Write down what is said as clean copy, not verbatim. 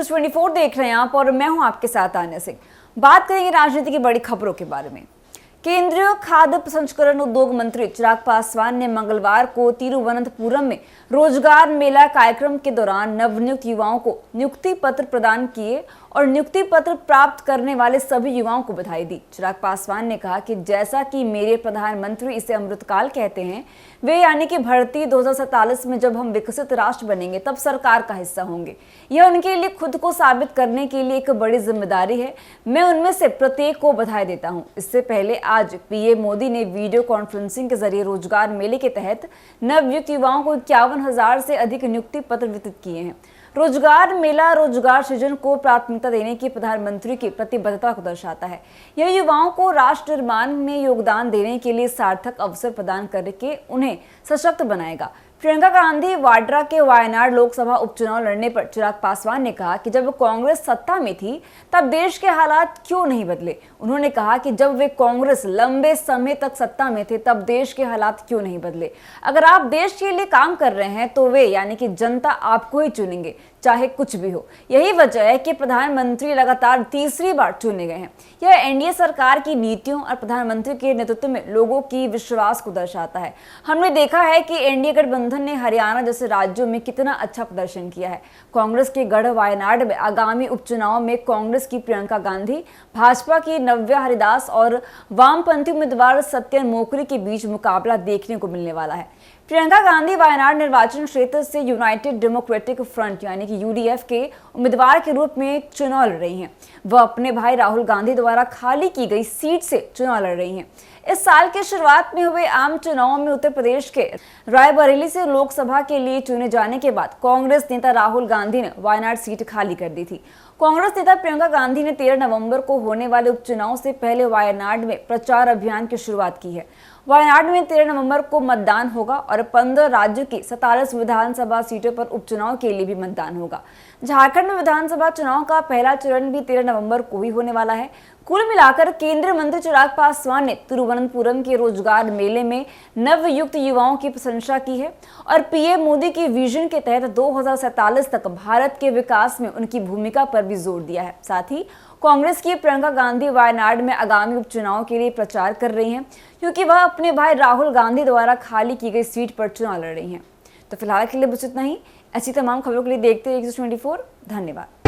News 24 देख रहे हैं आप और मैं हूं आपके साथ आन्या सिंह। बात करेंगे राजनीति की बड़ी खबरों के बारे में। केंद्रीय खाद्य प्रसंस्करण उद्योग मंत्री चिराग पासवान ने मंगलवार को तिरुवनंतपुरम में रोजगार मेला कार्यक्रम के दौरान नवनियुक्त युवाओं को नियुक्ति पत्र प्रदान किए और नियुक्ति पत्र प्राप्त करने वाले सभी युवाओं को बधाई दी। चिराग पासवान ने कहा कि जैसा कि मेरे प्रधानमंत्री इसे अमृतकाल कहते हैं, वे यानी कि भर्ती 2047 में जब हम विकसित राष्ट्र बनेंगे तब सरकार का हिस्सा होंगे। यह उनके लिए खुद को साबित करने के लिए एक बड़ी जिम्मेदारी है। मैं उनमें से प्रत्येक को बधाई देता हूं। इससे पहले आज पीएम मोदी ने वीडियो कॉन्फ्रेंसिंग के जरिए रोजगार मेले के तहत नवनियुक्त युवाओं को 51,000 से अधिक नियुक्ति पत्र वितरित किए हैं। रोजगार मेला रोजगार सृजन को प्राथमिकता देने की प्रधानमंत्री की प्रतिबद्धता को दर्शाता है। यह युवाओं को राष्ट्र निर्माण में योगदान देने के लिए सार्थक अवसर प्रदान करके उन्हें सशक्त बनाएगा। प्रियंका गांधी वाड्रा के वायनाड लोकसभा उपचुनाव लड़ने पर चिराग पासवान ने कहा कि जब कांग्रेस सत्ता में थी तब देश के हालात क्यों नहीं बदले। उन्होंने कहा कि जब वे कांग्रेस लंबे समय तक सत्ता में थे तब देश के हालात क्यों नहीं बदले। अगर आप देश के लिए काम कर रहे हैं तो वे यानी कि जनता आपको ही चुनेंगे, चाहे कुछ भी हो। यही वजह है कि प्रधानमंत्री लगातार तीसरी बार चुने गए हैं। यह एनडीए सरकार की नीतियों और प्रधानमंत्री के नेतृत्व में लोगों की विश्वास को दर्शाता है। हमने देखा है कि एनडीए गठबंधन ने हरियाणा जैसे राज्यों में कितना अच्छा प्रदर्शन किया है। कांग्रेस के गढ़ वायनाड में आगामी उपचुनाव में कांग्रेस की प्रियंका गांधी, भाजपा की नव्या हरिदास और वामपंथी उम्मीदवार सत्यन मोकरी के बीच मुकाबला देखने को मिलने वाला है। प्रियंका गांधी वायनाड निर्वाचन क्षेत्र से यूनाइटेड डेमोक्रेटिक फ्रंट यानी कि यूडीएफ के उम्मीदवार के रूप में चुनाव लड़ रही हैं। वह अपने भाई राहुल गांधी द्वारा खाली की गई सीट से चुनाव लड़ रही हैं। इस साल के शुरुआत में हुए आम चुनाव में उत्तर प्रदेश के रायबरेली से लोकसभा के लिए चुने जाने के बाद कांग्रेस नेता राहुल गांधी ने वायनाड सीट खाली कर दी थी। कांग्रेस नेता प्रियंका गांधी ने 13 नवंबर को होने वाले उपचुनाव से पहले वायनाड में प्रचार अभियान की शुरुआत की है। वायनाड में 13 नवंबर को मतदान होगा और 15 राज्यों की 47 विधानसभा सीटों पर उपचुनाव के लिए भी मतदान होगा। झारखंड में विधानसभा चुनाव का पहला चरण भी 13 नवंबर को ही होने वाला है। कुल मिलाकर केंद्रीय मंत्री चिराग पासवान ने तिरुवनंतपुरम के रोजगार मेले में नवयुक्त युवाओं की प्रशंसा की है और पीएम मोदी के विजन के तहत 2047 तक भारत के विकास में उनकी भूमिका पर भी जोर दिया है। साथ ही कांग्रेस की प्रियंका गांधी वायनाड में आगामी उपचुनाव के लिए प्रचार कर रही हैं, क्योंकि वह अपने भाई राहुल गांधी द्वारा खाली की गई सीट पर चुनाव लड़ रही हैं। तो फिलहाल के लिए बस इतना ही। ऐसी तमाम खबरों के लिए देखते रहिए News 24। धन्यवाद।